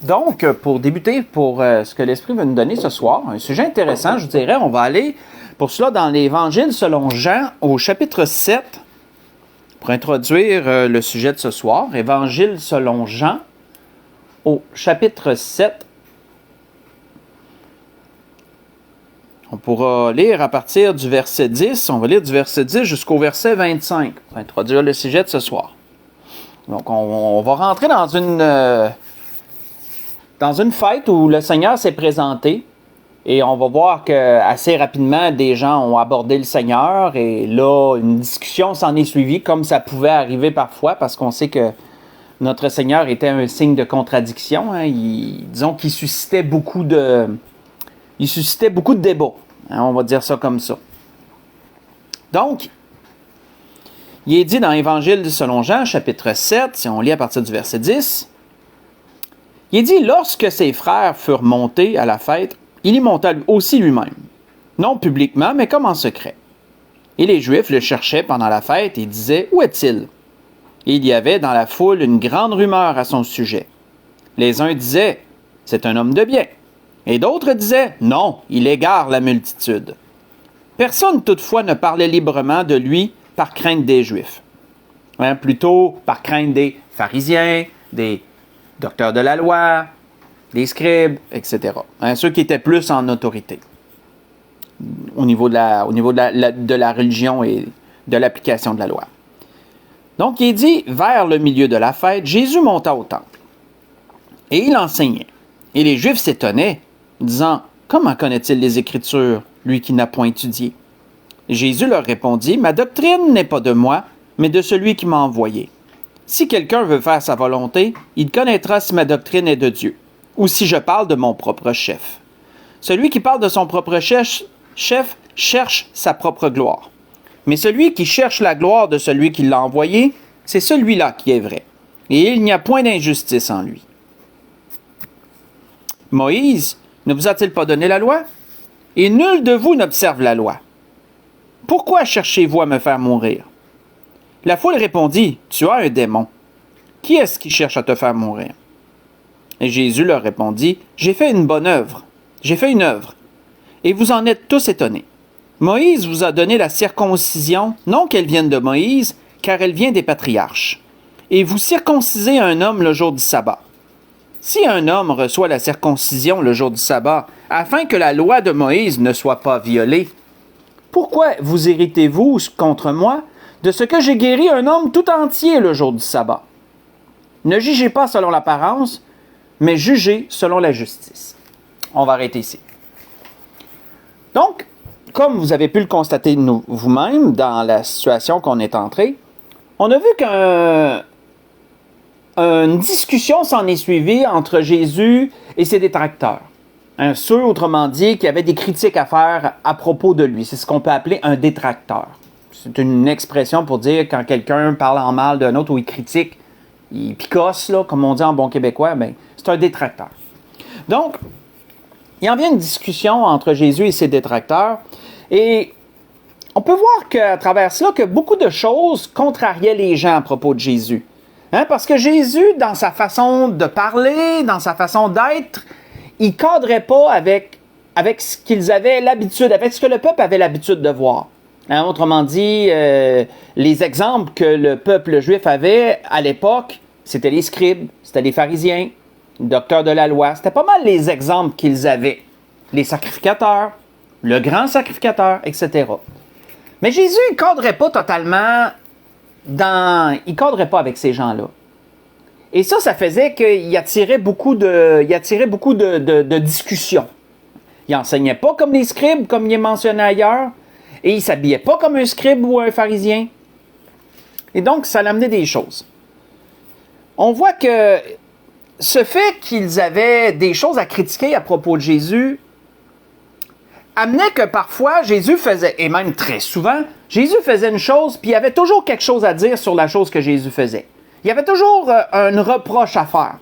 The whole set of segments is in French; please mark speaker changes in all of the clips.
Speaker 1: Donc, pour débuter, pour ce que l'Esprit veut nous donner ce soir, un sujet intéressant, je dirais, on va aller pour cela dans l'Évangile selon Jean au chapitre 7, pour introduire le sujet de ce soir. Évangile selon Jean au chapitre 7. On pourra lire à partir du verset 10, on va lire du verset 10 jusqu'au verset 25 pour introduire le sujet de ce soir. Donc, on va rentrer dans une fête où le Seigneur s'est présenté et on va voir qu'assez rapidement, des gens ont abordé le Seigneur et là, une discussion s'en est suivie comme ça pouvait arriver parfois parce qu'on sait que notre Seigneur était un signe de contradiction. Hein. Disons qu'il suscitait beaucoup de débats. Hein, on va dire ça comme ça. Donc, il est dit dans l'Évangile selon Jean, chapitre 7, si on lit à partir du verset 10, il est dit, lorsque ses frères furent montés à la fête, il y monta aussi lui-même, non publiquement, mais comme en secret. Et les Juifs le cherchaient pendant la fête et disaient, où est-il? Et il y avait dans la foule une grande rumeur à son sujet. Les uns disaient, c'est un homme de bien. Et d'autres disaient, non, il égare la multitude. Personne toutefois ne parlait librement de lui par crainte des Juifs. Hein, plutôt par crainte des pharisiens, des docteurs de la loi, des scribes, etc. Hein, ceux qui étaient plus en autorité au niveau de la religion et de l'application de la loi. Donc, il est dit, vers le milieu de la fête, Jésus monta au temple et il enseignait. Et les Juifs s'étonnaient, disant, comment connaît-il les Écritures, lui qui n'a point étudié? Jésus leur répondit, ma doctrine n'est pas de moi, mais de celui qui m'a envoyé. Si quelqu'un veut faire sa volonté, il connaîtra si ma doctrine est de Dieu, ou si je parle de mon propre chef. Celui qui parle de son propre chef cherche sa propre gloire. Mais celui qui cherche la gloire de celui qui l'a envoyé, c'est celui-là qui est vrai. Et il n'y a point d'injustice en lui. Moïse ne vous a-t-il pas donné la loi? Et nul de vous n'observe la loi. Pourquoi cherchez-vous à me faire mourir? La foule répondit, tu as un démon. Qui est-ce qui cherche à te faire mourir? Et Jésus leur répondit, j'ai fait une œuvre. Et vous en êtes tous étonnés. Moïse vous a donné la circoncision, non qu'elle vienne de Moïse, car elle vient des patriarches. Et vous circoncisez un homme le jour du sabbat. Si un homme reçoit la circoncision le jour du sabbat, afin que la loi de Moïse ne soit pas violée, pourquoi vous irritez-vous contre moi de ce que j'ai guéri un homme tout entier le jour du sabbat? Ne jugez pas selon l'apparence, mais jugez selon la justice. On va arrêter ici. Donc, comme vous avez pu le constater vous-même dans la situation qu'on est entré, on a vu qu'une discussion s'en est suivie entre Jésus et ses détracteurs. Ceux, autrement dit, qui avaient des critiques à faire à propos de lui. C'est ce qu'on peut appeler un détracteur. C'est une expression pour dire quand quelqu'un parle en mal d'un autre ou il critique, il picosse, là, comme on dit en bon québécois, ben, c'est un détracteur. Donc, il en vient une discussion entre Jésus et ses détracteurs. Et on peut voir qu'à travers cela, que beaucoup de choses contrariaient les gens à propos de Jésus. Hein? Parce que Jésus, dans sa façon de parler, dans sa façon d'être, il ne cadrait pas avec ce qu'ils avaient l'habitude, avec ce que le peuple avait l'habitude de voir. Hein? Autrement dit, les exemples que le peuple juif avait à l'époque, c'était les scribes, c'était les pharisiens, les docteurs de la loi. C'était pas mal les exemples qu'ils avaient. Les sacrificateurs, le grand sacrificateur, etc. Mais Jésus, il ne cadrait pas totalement il ne cadrait pas avec ces gens-là. Et ça faisait qu'il attirait beaucoup de discussions. Il n'enseignait pas comme les scribes, comme il est mentionné ailleurs, et il ne s'habillait pas comme un scribe ou un pharisien. Et donc, ça l'amenait des choses. On voit que ce fait qu'ils avaient des choses à critiquer à propos de Jésus amenait que parfois Jésus faisait, et même très souvent, Jésus faisait une chose, puis il y avait toujours quelque chose à dire sur la chose que Jésus faisait. Il y avait toujours un reproche à faire.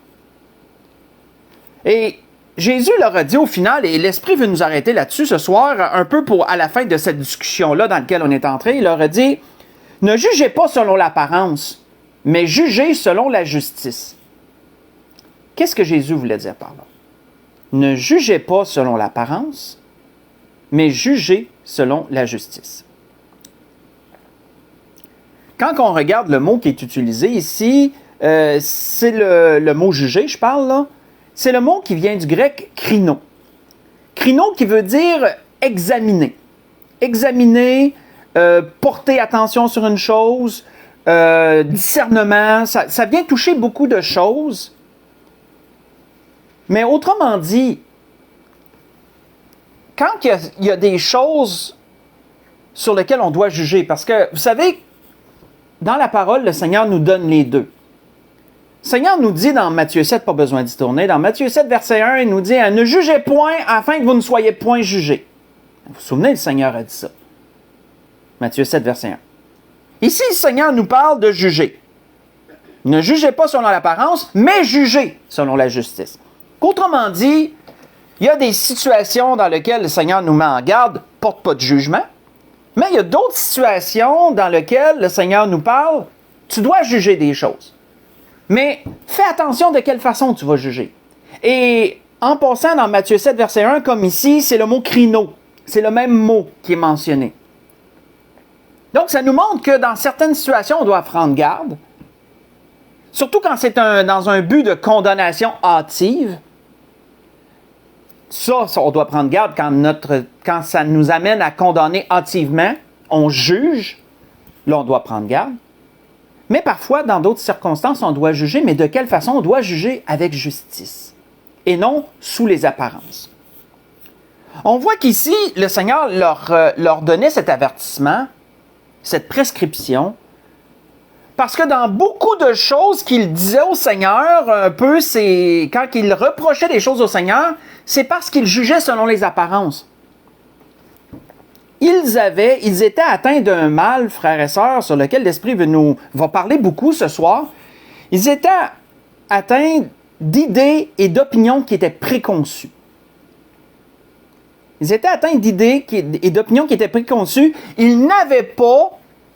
Speaker 1: Et Jésus leur a dit au final, et l'Esprit veut nous arrêter là-dessus ce soir, un peu à la fin de cette discussion-là dans laquelle on est entré, il leur a dit, ne jugez pas selon l'apparence, mais jugez selon la justice. Qu'est-ce que Jésus voulait dire par là? Ne jugez pas selon l'apparence, mais jugez selon la justice. Quand on regarde le mot qui est utilisé ici, c'est le mot juger, je parle là. C'est le mot qui vient du grec krino. Krino qui veut dire examiner. Examiner, porter attention sur une chose, discernement, ça vient toucher beaucoup de choses. Mais autrement dit, quand il y a des choses sur lesquelles on doit juger, parce que, vous savez, dans la parole, le Seigneur nous donne les deux. Le Seigneur nous dit dans Matthieu 7, pas besoin d'y tourner, dans Matthieu 7, verset 1, il nous dit « Ne jugez point afin que vous ne soyez point jugés. » Vous vous souvenez, le Seigneur a dit ça. Matthieu 7, verset 1. Ici, le Seigneur nous parle de juger. Ne jugez pas selon l'apparence, mais jugez selon la justice. Autrement dit, il y a des situations dans lesquelles le Seigneur nous met en garde, porte pas de jugement, mais il y a d'autres situations dans lesquelles le Seigneur nous parle, tu dois juger des choses. Mais fais attention de quelle façon tu vas juger. Et en passant dans Matthieu 7, verset 1, comme ici, c'est le mot krino. C'est le même mot qui est mentionné. Donc, ça nous montre que dans certaines situations, on doit prendre garde. Surtout quand c'est dans un but de condamnation hâtive. Ça, on doit prendre garde quand ça nous amène à condamner hâtivement. On juge. Là, on doit prendre garde. Mais parfois, dans d'autres circonstances, on doit juger. Mais de quelle façon? On doit juger avec justice. Et non sous les apparences. On voit qu'ici, le Seigneur leur donnait cet avertissement, cette prescription, parce que dans beaucoup de choses qu'il disait au Seigneur, un peu, c'est quand il reprochait des choses au Seigneur, c'est parce qu'il jugeait selon les apparences. Ils étaient atteints d'un mal, frères et sœurs, sur lequel l'Esprit va parler beaucoup ce soir. Ils étaient atteints d'idées et d'opinions qui étaient préconçues. Ils étaient atteints d'idées et d'opinions qui étaient préconçues. Ils n'avaient pas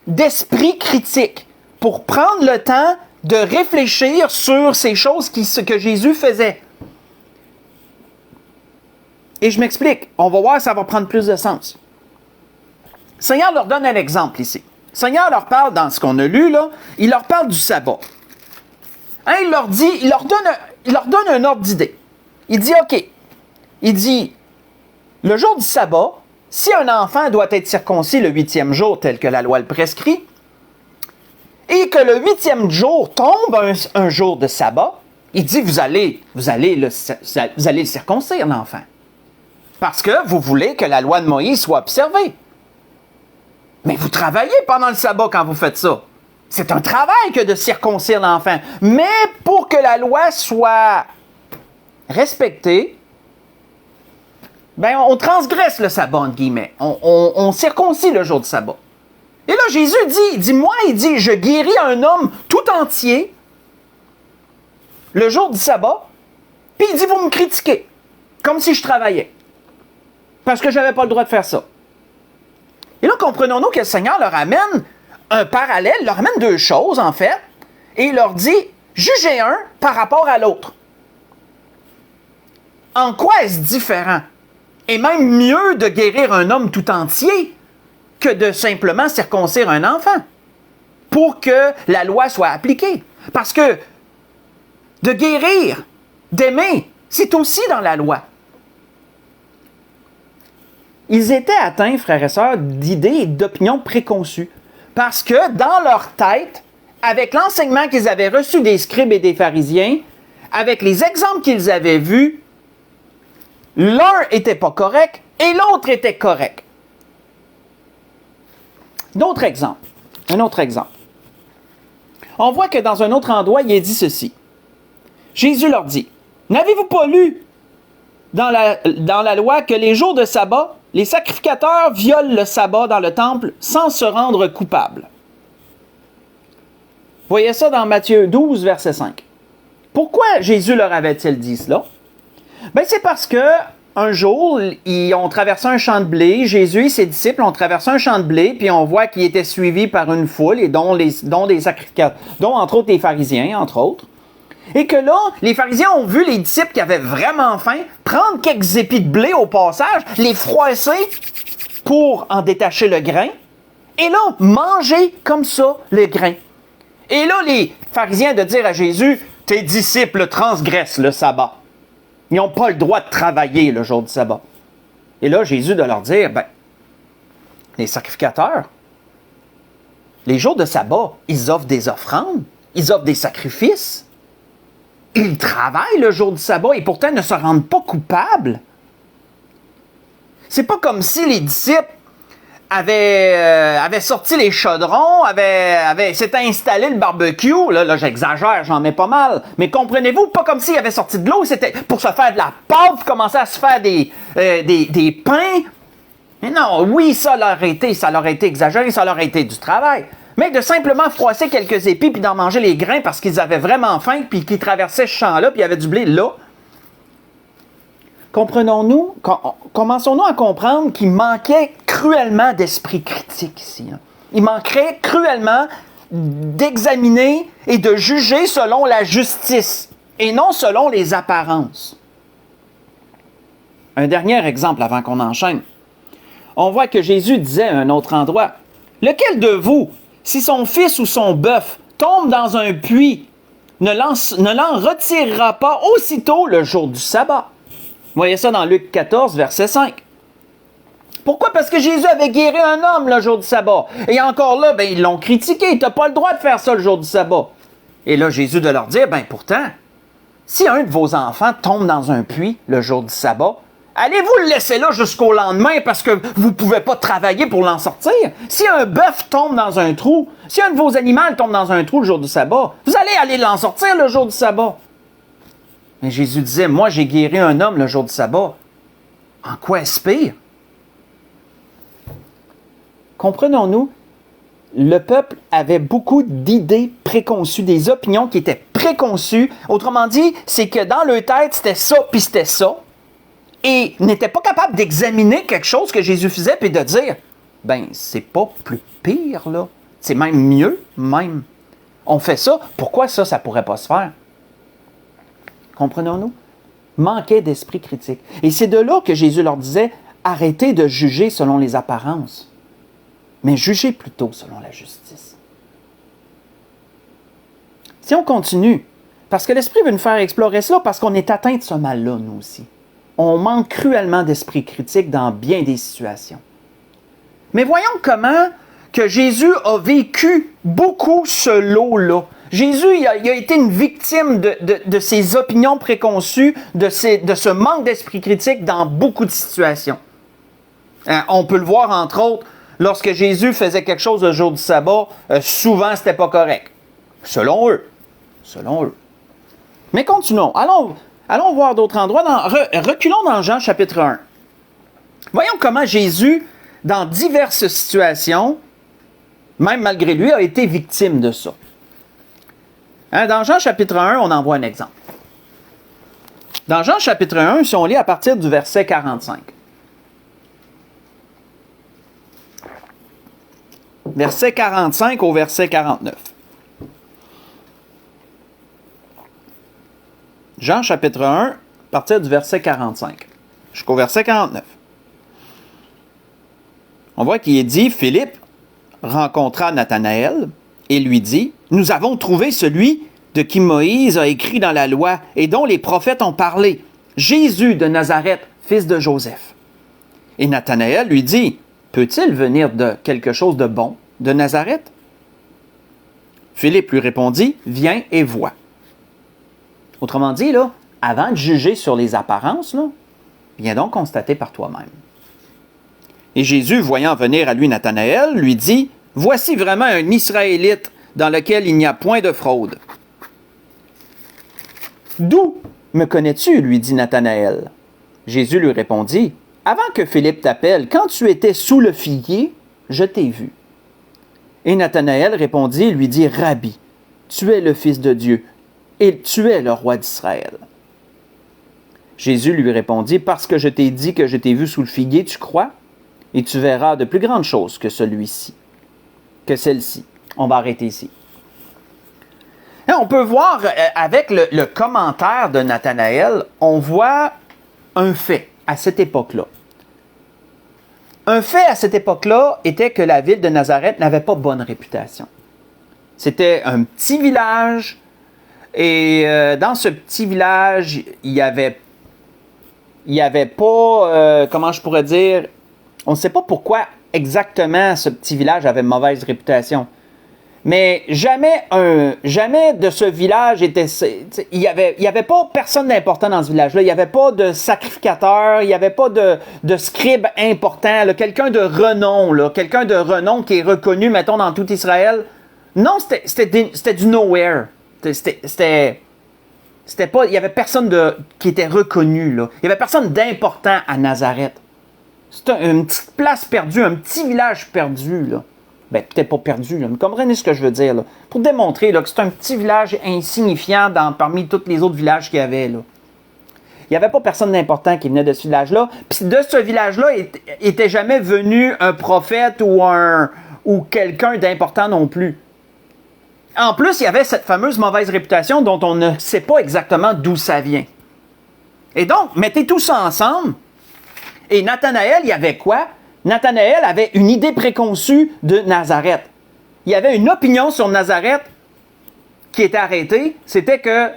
Speaker 1: d'esprit critique pour prendre le temps de réfléchir sur ces choses que Jésus faisait. Et je m'explique. On va voir, ça va prendre plus de sens. Le Seigneur leur donne un exemple ici. Le Seigneur leur parle, dans ce qu'on a lu, là, il leur parle du sabbat. Hein, il leur donne un ordre d'idée. Il dit, OK, il dit, le jour du sabbat, si un enfant doit être circoncis le 8e jour, tel que la loi le prescrit, et que le 8e jour tombe un jour de sabbat, il dit, vous allez le circoncire, l'enfant. Parce que vous voulez que la loi de Moïse soit observée. Mais vous travaillez pendant le sabbat quand vous faites ça. C'est un travail que de circoncire l'enfant. Mais pour que la loi soit respectée, ben on transgresse le sabbat, entre guillemets. On circoncit le jour du sabbat. Et là, Jésus dit, je guéris un homme tout entier le jour du sabbat, puis il dit, vous me critiquez, comme si je travaillais, parce que je n'avais pas le droit de faire ça. Et là, comprenons-nous que le Seigneur leur amène un parallèle, leur amène deux choses, en fait, et il leur dit, jugez un par rapport à l'autre. En quoi est-ce différent? Et même mieux de guérir un homme tout entier que de simplement circoncire un enfant pour que la loi soit appliquée. Parce que de guérir, d'aimer, c'est aussi dans la loi. Ils étaient atteints, frères et sœurs, d'idées et d'opinions préconçues. Parce que dans leur tête, avec l'enseignement qu'ils avaient reçu des scribes et des pharisiens, avec les exemples qu'ils avaient vus, l'un n'était pas correct et l'autre était correct. Un autre exemple. On voit que dans un autre endroit, il est dit ceci. Jésus leur dit, « N'avez-vous pas lu dans la loi que les jours de sabbat, les sacrificateurs violent le sabbat dans le temple sans se rendre coupables? » Voyez ça dans Matthieu 12, verset 5. Pourquoi Jésus leur avait-il dit cela? Ben, c'est parce que un jour, ils ont traversé un champ de blé. Jésus et ses disciples ont traversé un champ de blé, puis on voit qu'ils étaient suivis par une foule, et dont des sacrificateurs, dont entre autres les pharisiens, entre autres. Et que là, les pharisiens ont vu les disciples qui avaient vraiment faim prendre quelques épis de blé au passage, les froisser pour en détacher le grain, et là, manger comme ça le grain. Et là, les pharisiens de dire à Jésus, « Tes disciples transgressent le sabbat. Ils n'ont pas le droit de travailler le jour du sabbat. » Et là, Jésus de leur dire, « Ben, les sacrificateurs, les jours de sabbat, ils offrent des offrandes, ils offrent des sacrifices. Ils travaillent le jour du sabbat et pourtant ne se rendent pas coupables. C'est pas comme si les disciples avaient sorti les chaudrons, s'étaient installé le barbecue. Là, j'exagère, j'en mets pas mal. Mais comprenez-vous, pas comme s'ils avaient sorti de l'eau, c'était pour se faire de la pâte, commencer à se faire des pains. Mais non, oui, ça leur a été exagéré, ça leur a été du travail. Mais de simplement froisser quelques épis puis d'en manger les grains parce qu'ils avaient vraiment faim puis qu'ils traversaient ce champ-là puis il y avait du blé là. Commençons-nous à comprendre qu'il manquait cruellement d'esprit critique ici. Hein. Il manquerait cruellement d'examiner et de juger selon la justice et non selon les apparences. Un dernier exemple avant qu'on enchaîne. On voit que Jésus disait à un autre endroit, « Lequel de vous, si son fils ou son bœuf tombe dans un puits, ne l'en retirera pas aussitôt le jour du sabbat? » Vous voyez ça dans Luc 14, verset 5. Pourquoi? Parce que Jésus avait guéri un homme le jour du sabbat. Et encore là, ils l'ont critiqué. Tu n'as pas le droit de faire ça le jour du sabbat. Et là, Jésus de leur dire, pourtant, si un de vos enfants tombe dans un puits le jour du sabbat, allez-vous le laisser là jusqu'au lendemain parce que vous ne pouvez pas travailler pour l'en sortir? Si un bœuf tombe dans un trou, si un de vos animaux tombe dans un trou le jour du sabbat, vous allez aller l'en sortir le jour du sabbat. Mais Jésus disait, moi j'ai guéri un homme le jour du sabbat. En quoi est-ce pire? Comprenons-nous, le peuple avait beaucoup d'idées préconçues, des opinions qui étaient préconçues. Autrement dit, c'est que dans leur tête, c'était ça puis c'était ça. Et n'était pas capable d'examiner quelque chose que Jésus faisait puis de dire, c'est pas plus pire, là. C'est même mieux, même. On fait ça, pourquoi ça pourrait pas se faire? Comprenons-nous? Manquait d'esprit critique. Et c'est de là que Jésus leur disait, arrêtez de juger selon les apparences, mais jugez plutôt selon la justice. Si on continue, parce que l'Esprit veut nous faire explorer cela, parce qu'on est atteint de ce mal-là, nous aussi. On manque cruellement d'esprit critique dans bien des situations. Mais voyons comment que Jésus a vécu beaucoup ce lot-là. Jésus, il a été une victime de ses opinions préconçues, de ce manque d'esprit critique dans beaucoup de situations. On peut le voir, entre autres, lorsque Jésus faisait quelque chose le jour du sabbat, souvent, c'était pas correct. Selon eux. Mais continuons. Allons voir d'autres endroits. Reculons dans Jean chapitre 1. Voyons comment Jésus, dans diverses situations, même malgré lui, a été victime de ça. Dans Jean chapitre 1, on en voit un exemple. Dans Jean chapitre 1, si on lit à partir du verset 45. Verset 45 au verset 49. Jean chapitre 1, à partir du verset 45 jusqu'au verset 49. On voit qu'il est dit, Philippe rencontra Nathanaël et lui dit, « Nous avons trouvé celui de qui Moïse a écrit dans la loi et dont les prophètes ont parlé, Jésus de Nazareth, fils de Joseph. » Et Nathanaël lui dit, « Peut-il venir de quelque chose de bon de Nazareth? » Philippe lui répondit, « Viens et vois. » Autrement dit, là, avant de juger sur les apparences, là, viens donc constater par toi-même. Et Jésus, voyant venir à lui Nathanaël, lui dit, « Voici vraiment un Israélite dans lequel il n'y a point de fraude. » « D'où me connais-tu? » lui dit Nathanaël. Jésus lui répondit, « Avant que Philippe t'appelle, quand tu étais sous le figuier, je t'ai vu. » Et Nathanaël répondit et lui dit, « Rabbi, tu es le Fils de Dieu, et tu es le roi d'Israël. » Jésus lui répondit, « Parce que je t'ai dit que je t'ai vu sous le figuier, tu crois? Et tu verras de plus grandes choses que celle-ci. » On va arrêter ici. Hein, on peut voir avec le commentaire de Nathanaël, on voit un fait à cette époque-là. Un fait à cette époque-là était que la ville de Nazareth n'avait pas bonne réputation. C'était un petit village et dans ce petit village, il y avait pas, comment je pourrais dire, on ne sait pas pourquoi exactement ce petit village avait mauvaise réputation. Mais jamais de ce village était... Il y avait pas personne d'important dans ce village-là. Il n'y avait pas de sacrificateur, il n'y avait pas de scribe important, là, quelqu'un de renom, là, quelqu'un de renom qui est reconnu, mettons, dans tout Israël. Non, c'était du nowhere. C'était pas... Il n'y avait personne qui était reconnu, là. Il n'y avait personne d'important à Nazareth. C'était une petite place perdue, un petit village perdu, là. Ben, peut-être pas perdu, là, mais comprenez ce que je veux dire, là. Pour démontrer là, que c'est un petit village insignifiant parmi tous les autres villages qu'il y avait, là. Il n'y avait pas personne d'important qui venait de ce village-là. Puis de ce village-là, était jamais venu un prophète ou quelqu'un d'important non plus. En plus, il y avait cette fameuse mauvaise réputation dont on ne sait pas exactement d'où ça vient. Et donc, mettez tout ça ensemble. Et Nathanaël, il y avait quoi? Nathanaël avait une idée préconçue de Nazareth. Il y avait une opinion sur Nazareth qui était arrêtée. C'était que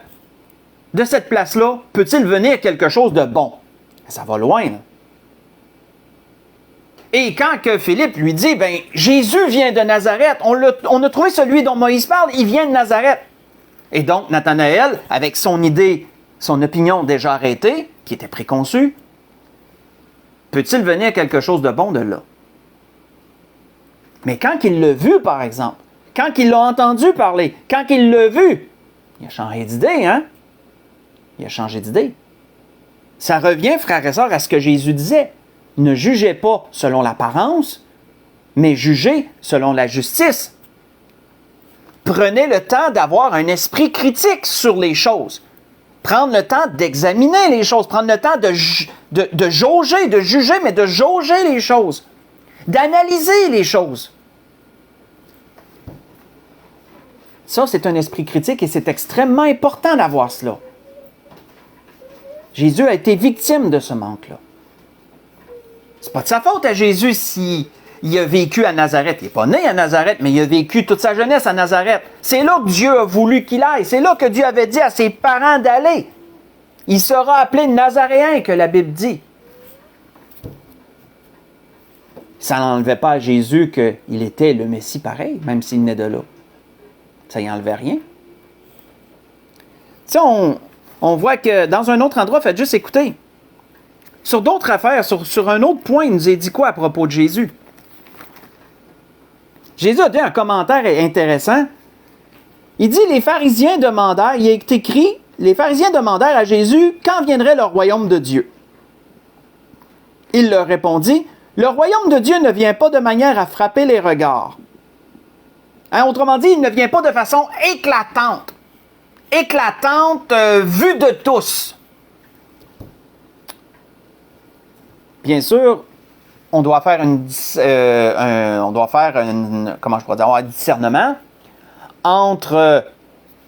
Speaker 1: de cette place-là, peut-il venir quelque chose de bon? Ça va loin, là. Et quand que Philippe lui dit, ben Jésus vient de Nazareth, on a trouvé celui dont Moïse parle, il vient de Nazareth. Et donc, Nathanaël, avec son idée, son opinion déjà arrêtée, qui était préconçue, peut-il venir quelque chose de bon de là? Mais quand il l'a vu, par exemple, quand il l'a entendu parler, quand il l'a vu, il a changé d'idée, hein? Il a changé d'idée. Ça revient, frères et sœurs, à ce que Jésus disait. Ne jugez pas selon l'apparence, mais jugez selon la justice. Prenez le temps d'avoir un esprit critique sur les choses. Prendre le temps d'examiner les choses, prendre le temps de jauger, de juger, mais de jauger les choses, d'analyser les choses. Ça, c'est un esprit critique et c'est extrêmement important d'avoir cela. Jésus a été victime de ce manque-là. C'est pas de sa faute à Jésus s'il a vécu à Nazareth. Il n'est pas né à Nazareth, mais il a vécu toute sa jeunesse à Nazareth. C'est là que Dieu a voulu qu'il aille. C'est là que Dieu avait dit à ses parents d'aller. Il sera appelé Nazaréen, que la Bible dit. Ça n'enlevait pas à Jésus qu'il était le Messie pareil, même s'il venait de là. Ça n'y enlevait rien. Tu sais, on voit que dans un autre endroit, faites juste écouter. Sur d'autres affaires, sur un autre point, il nous a dit quoi à propos de Jésus? Jésus a dit un commentaire intéressant. Il dit, les pharisiens demandèrent, il est écrit, les pharisiens demandèrent à Jésus, quand viendrait le royaume de Dieu? Il leur répondit, le royaume de Dieu ne vient pas de manière à frapper les regards. Hein, autrement dit, il ne vient pas de façon éclatante. Éclatante, vue de tous. Bien sûr, on doit faire un discernement entre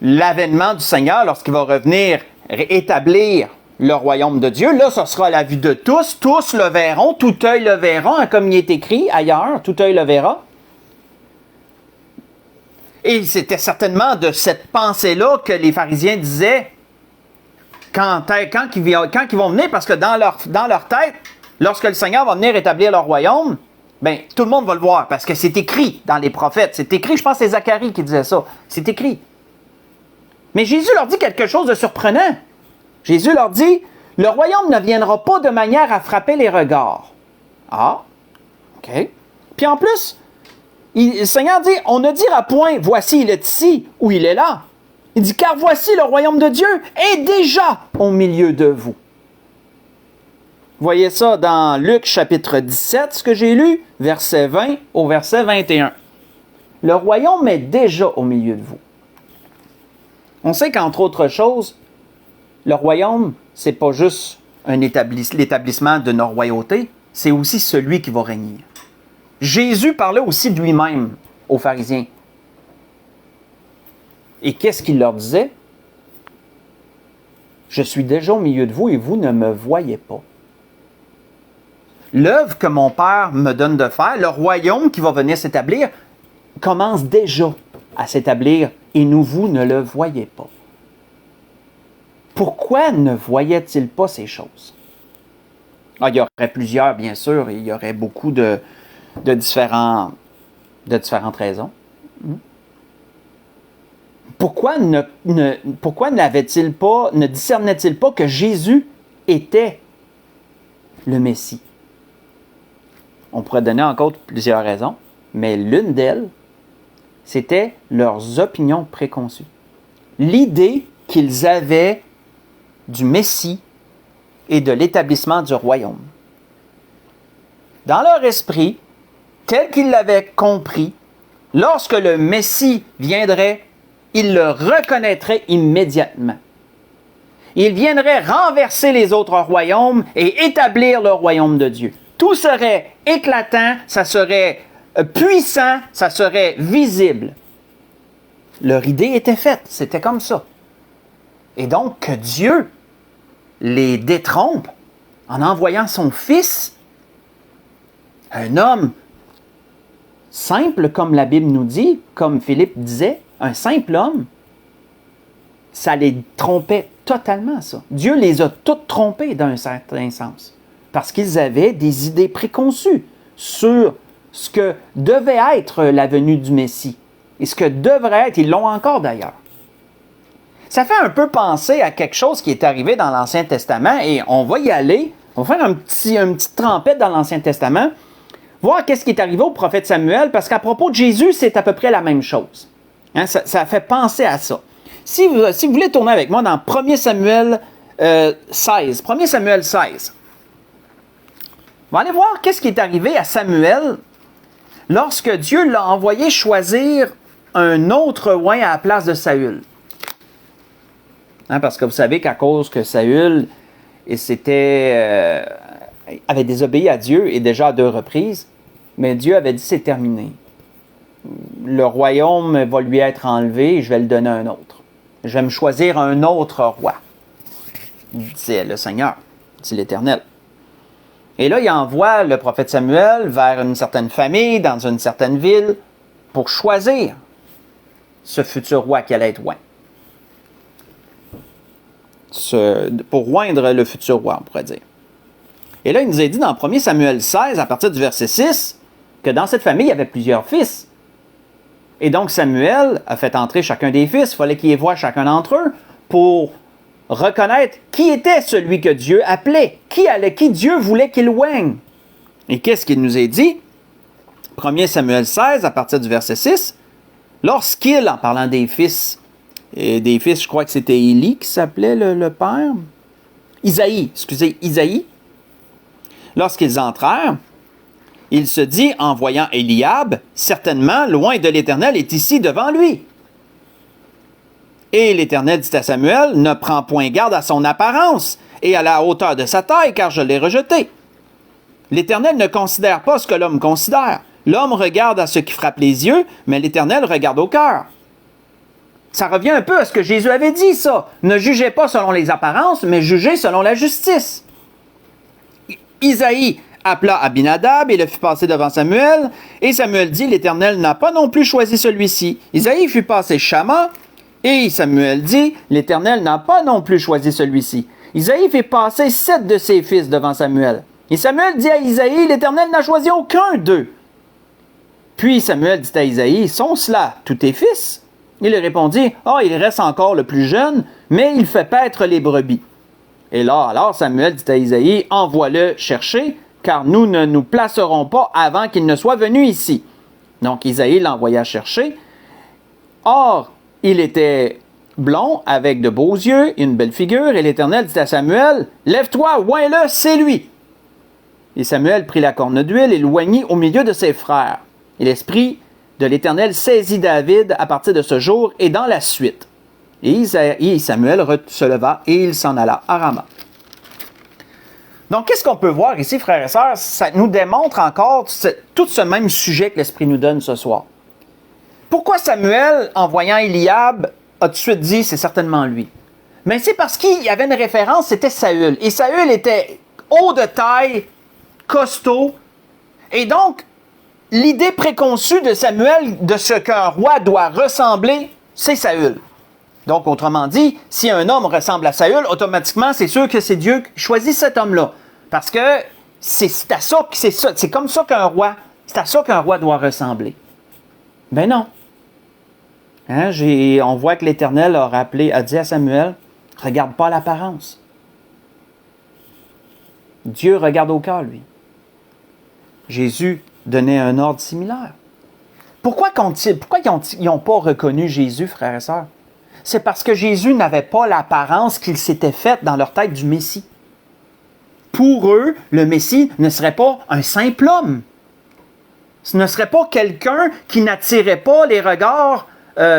Speaker 1: l'avènement du Seigneur lorsqu'il va revenir établir le royaume de Dieu. Là, ce sera à la vue de tous. Tous le verront, tout œil le verra, hein, comme il est écrit ailleurs, tout œil le verra. Et c'était certainement de cette pensée-là que les pharisiens disaient quand ils vont venir, parce que dans leur tête, lorsque le Seigneur va venir établir leur royaume, bien, tout le monde va le voir, parce que c'est écrit dans les prophètes. C'est écrit, je pense que c'est Zacharie qui disait ça. C'est écrit. Mais Jésus leur dit quelque chose de surprenant. Jésus leur dit, le royaume ne viendra pas de manière à frapper les regards. Ah, OK. Puis en plus, le Seigneur dit, on ne dira point, voici, il est ici ou il est là. Il dit, car voici le royaume de Dieu est déjà au milieu de vous. Vous voyez ça dans Luc chapitre 17, ce que j'ai lu, verset 20 au verset 21. Le royaume est déjà au milieu de vous. On sait qu'entre autres choses, le royaume, c'est pas juste l'établissement de notre royauté, c'est aussi celui qui va régner. Jésus parlait aussi de lui-même aux pharisiens. Et qu'est-ce qu'il leur disait? Je suis déjà au milieu de vous et vous ne me voyez pas. L'œuvre que mon Père me donne de faire, le royaume qui va venir s'établir, commence déjà à s'établir et vous ne le voyez pas. Pourquoi ne voyait-il pas ces choses? Il y aurait plusieurs, bien sûr, et il y aurait beaucoup de différentes raisons. Pourquoi ne discernait-il pas que Jésus était le Messie? On pourrait donner encore plusieurs raisons, mais l'une d'elles, c'était leurs opinions préconçues. L'idée qu'ils avaient du Messie et de l'établissement du royaume. Dans leur esprit, tel qu'ils l'avaient compris, lorsque le Messie viendrait, ils le reconnaîtraient immédiatement. Il viendrait renverser les autres royaumes et établir le royaume de Dieu. Tout serait éclatant, ça serait puissant, ça serait visible. Leur idée était faite, c'était comme ça. Et donc que Dieu les détrompe en envoyant son Fils, un homme simple comme la Bible nous dit, comme Philippe disait, un simple homme, ça les trompait totalement, ça. Dieu les a toutes trompés d'un certain sens, parce qu'ils avaient des idées préconçues sur ce que devait être la venue du Messie, et ce que devrait être, ils l'ont encore d'ailleurs. Ça fait un peu penser à quelque chose qui est arrivé dans l'Ancien Testament, et on va y aller, on va faire une petite trempette dans l'Ancien Testament, voir qu'est-ce qui est arrivé au prophète Samuel, parce qu'à propos de Jésus, c'est à peu près la même chose. Hein, ça fait penser à ça. Si vous voulez tourner avec moi dans 1 Samuel 16, 1 Samuel 16, on va aller voir qu'est-ce qui est arrivé à Samuel lorsque Dieu l'a envoyé choisir un autre roi à la place de Saül. Hein, parce que vous savez qu'à cause que Saül avait désobéi à Dieu, et déjà à 2 reprises, mais Dieu avait dit c'est terminé. Le royaume va lui être enlevé et je vais le donner à un autre. Je vais me choisir un autre roi. C'est le Seigneur, c'est l'Éternel. Et là, il envoie le prophète Samuel vers une certaine famille, dans une certaine ville, pour choisir ce futur roi qui allait être oint. Pour oindre le futur roi, on pourrait dire. Et là, il nous est dit dans 1 Samuel 16, à partir du verset 6, que dans cette famille, il y avait plusieurs fils. Et donc, Samuel a fait entrer chacun des fils. Il fallait qu'il y voie chacun d'entre eux pour reconnaître qui était celui que Dieu appelait, qui Dieu voulait qu'il oigne. Et qu'est-ce qu'il nous est dit? 1 Samuel 16, à partir du verset 6, lorsqu'il, en parlant des fils, je crois que c'était Élie qui s'appelait le père, Isaïe, lorsqu'ils entrèrent, il se dit, en voyant Éliab, certainement, loin de l'Éternel est ici devant lui. Et l'Éternel dit à Samuel, ne prends point garde à son apparence et à la hauteur de sa taille, car je l'ai rejeté. L'Éternel ne considère pas ce que l'homme considère. L'homme regarde à ce qui frappe les yeux, mais l'Éternel regarde au cœur. Ça revient un peu à ce que Jésus avait dit, ça. Ne jugez pas selon les apparences, mais jugez selon la justice. Isaïe appela Abinadab et le fit passer devant Samuel, et Samuel dit, l'Éternel n'a pas non plus choisi celui-ci. Isaïe fit passer Shama, et Samuel dit, l'Éternel n'a pas non plus choisi celui-ci. Isaïe fit passer 7 de ses fils devant Samuel. Et Samuel dit à Isaïe, l'Éternel n'a choisi aucun d'eux. Puis Samuel dit à Isaïe, sont-ce là tous tes fils? Il répondit, il reste encore le plus jeune, mais il fait paître les brebis. Et là, alors Samuel dit à Isaïe, envoie-le chercher, car nous ne nous placerons pas avant qu'il ne soit venu ici. Donc Isaïe l'envoya chercher. Or, il était blond, avec de beaux yeux et une belle figure, et l'Éternel dit à Samuel, lève-toi, oins-le, c'est lui. Et Samuel prit la corne d'huile et l'oignit au milieu de ses frères. Et l'Esprit de l'Éternel saisit David à partir de ce jour et dans la suite. Et Samuel se leva et il s'en alla à Rama. Donc, qu'est-ce qu'on peut voir ici, frères et sœurs? Ça nous démontre encore tout ce même sujet que l'Esprit nous donne ce soir. Pourquoi Samuel, en voyant Éliab, a tout de suite dit, c'est certainement lui. Mais c'est parce qu'il y avait une référence, c'était Saül. Et Saül était haut de taille, costaud. Et donc, l'idée préconçue de Samuel de ce qu'un roi doit ressembler, c'est Saül. Donc, autrement dit, si un homme ressemble à Saül, automatiquement, c'est sûr que c'est Dieu qui choisit cet homme-là. Parce que c'est comme ça qu'un roi, c'est à ça qu'un roi doit ressembler. Ben non. Hein, on voit que l'Éternel a dit à Samuel, regarde pas l'apparence. Dieu regarde au cœur, lui. Jésus donnait un ordre similaire. Pourquoi ils n'ont pas reconnu Jésus, frères et sœurs? C'est parce que Jésus n'avait pas l'apparence qu'il s'était faite dans leur tête du Messie. Pour eux, le Messie ne serait pas un simple homme. Ce ne serait pas quelqu'un qui n'attirait pas les regards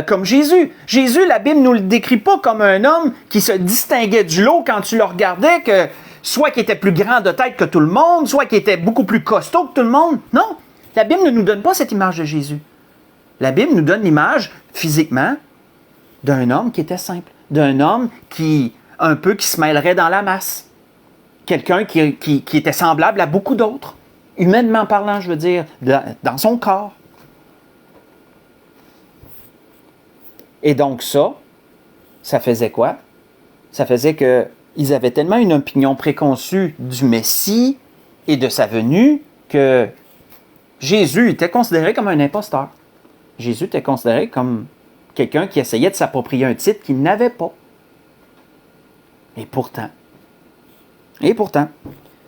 Speaker 1: comme Jésus. Jésus, la Bible ne nous le décrit pas comme un homme qui se distinguait du lot quand tu le regardais, que soit qu'il était plus grand de tête que tout le monde, soit qu'il était beaucoup plus costaud que tout le monde. Non, la Bible ne nous donne pas cette image de Jésus. La Bible nous donne l'image, physiquement, d'un homme qui était simple, d'un homme qui se mêlerait dans la masse. Quelqu'un qui était semblable à beaucoup d'autres. Humainement parlant, je veux dire, dans son corps. Et donc ça faisait quoi? Ça faisait qu'ils avaient tellement une opinion préconçue du Messie et de sa venue que Jésus était considéré comme un imposteur. Jésus était considéré comme quelqu'un qui essayait de s'approprier un titre qu'il n'avait pas. Et pourtant,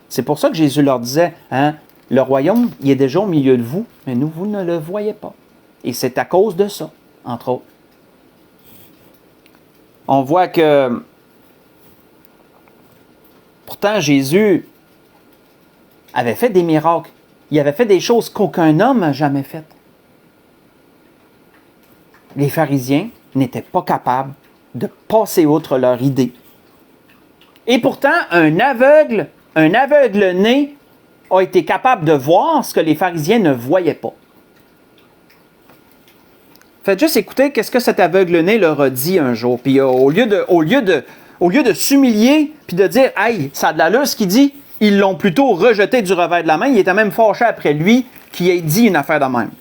Speaker 1: c'est pour ça que Jésus leur disait, hein, le royaume, il est déjà au milieu de vous, mais vous ne le voyez pas. Et c'est à cause de ça, entre autres. On voit que, pourtant, Jésus avait fait des miracles. Il avait fait des choses qu'aucun homme n'a jamais faites. Les pharisiens n'étaient pas capables de passer outre leur idée. Et pourtant, un aveugle-né a été capable de voir ce que les pharisiens ne voyaient pas. Faites juste écouter qu'est-ce que cet aveugle-né leur a dit un jour. Puis au lieu de s'humilier puis de dire « Hey, ça a de l'allure ce qu'il dit », ils l'ont plutôt rejeté du revers de la main. Il était même fâché après lui qui ait dit une affaire de même.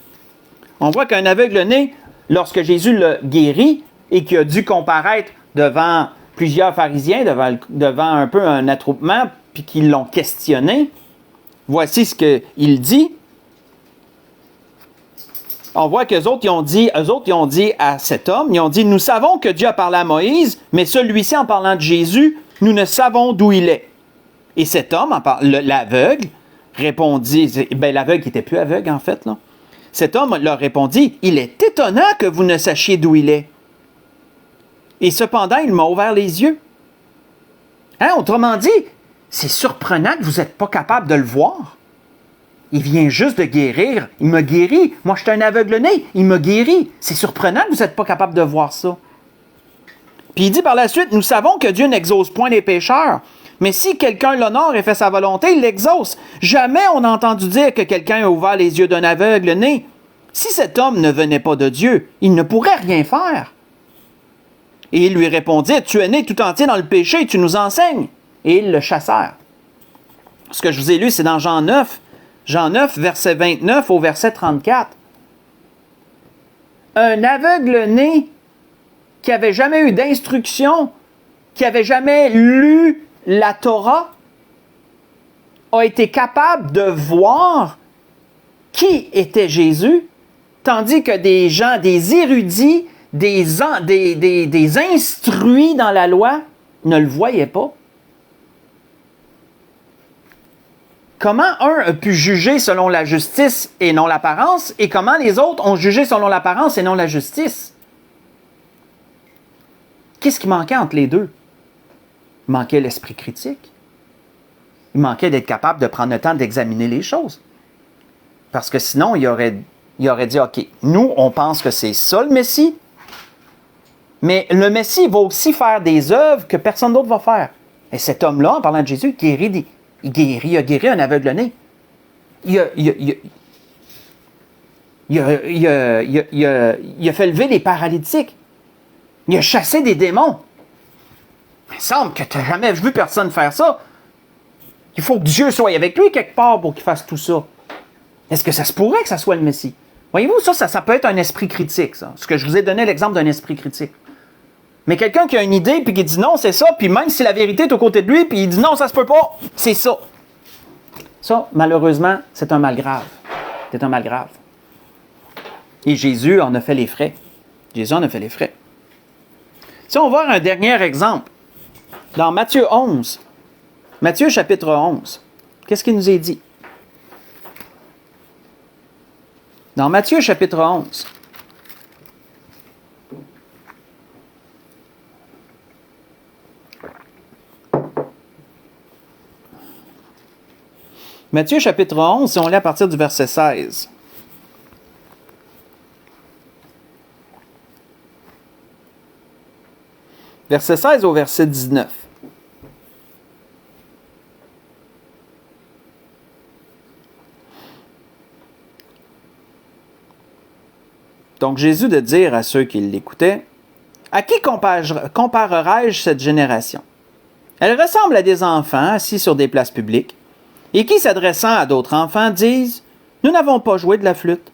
Speaker 1: On voit qu'un aveugle-né, lorsque Jésus l'a guéri et qu'il a dû comparaître devant plusieurs pharisiens, devant un peu un attroupement, puis qu'ils l'ont questionné, voici ce qu'il dit. On voit qu'eux autres, ils ont dit à cet homme, ils ont dit, nous savons que Dieu a parlé à Moïse, mais celui-ci, en parlant de Jésus, nous ne savons d'où il est. Et cet homme, l'aveugle, répondit, l'aveugle qui n'était plus aveugle en fait, là. Cet homme leur répondit, il est étonnant que vous ne sachiez d'où il est. Et cependant, il m'a ouvert les yeux. Hein, autrement dit, c'est surprenant que vous n'êtes pas capable de le voir. Il vient juste de guérir. Il m'a guéri. Moi, je suis un aveugle-né. Il m'a guéri. C'est surprenant que vous n'êtes pas capable de voir ça. Puis il dit par la suite, nous savons que Dieu n'exauce point les pécheurs. Mais si quelqu'un l'honore et fait sa volonté, il l'exauce. Jamais on n'a entendu dire que quelqu'un a ouvert les yeux d'un aveugle-né. Si cet homme ne venait pas de Dieu, il ne pourrait rien faire. Et ils lui répondirent, tu es né tout entier dans le péché, tu nous enseignes. Et ils le chassèrent. Ce que je vous ai lu, c'est dans Jean 9. Jean 9, verset 29 au verset 34. Un aveugle-né qui n'avait jamais eu d'instruction, qui n'avait jamais lu la Torah, a été capable de voir qui était Jésus, tandis que des gens, des érudits, des instruits dans la loi ne le voyaient pas. Comment un a pu juger selon la justice et non l'apparence, et comment les autres ont jugé selon l'apparence et non la justice? Qu'est-ce qui manquait entre les deux? Il manquait l'esprit critique. Il manquait d'être capable de prendre le temps d'examiner les choses. Parce que sinon, il aurait dit, OK, nous, on pense que c'est ça le Messie, mais le Messie va aussi faire des œuvres que personne d'autre va faire. Et cet homme-là, en parlant de Jésus, il a guéri un aveugle-né. Il a fait lever les paralytiques. Il a chassé des démons. Il me semble que tu n'as jamais vu personne faire ça. Il faut que Dieu soit avec lui quelque part pour qu'il fasse tout ça. Est-ce que ça se pourrait que ça soit le Messie? Voyez-vous, ça peut être un esprit critique, ça. Ce que je vous ai donné l'exemple d'un esprit critique. Mais quelqu'un qui a une idée puis qui dit non, c'est ça, puis même si la vérité est aux côtés de lui, puis il dit non, ça se peut pas, c'est ça. Ça, malheureusement, c'est un mal grave. C'est un mal grave. Et Jésus en a fait les frais. Jésus en a fait les frais. Si on va voir un dernier exemple, dans Matthieu 11, Matthieu chapitre 11, qu'est-ce qu'il nous est dit? Dans Matthieu chapitre 11, Matthieu chapitre 11, si on lit à partir du verset 16. Verset 16 au verset 19. Donc Jésus de dire à ceux qui l'écoutaient, « À qui comparerai-je cette génération? Elle ressemble à des enfants assis sur des places publiques, et qui, s'adressant à d'autres enfants, disent, « Nous n'avons pas joué de la flûte.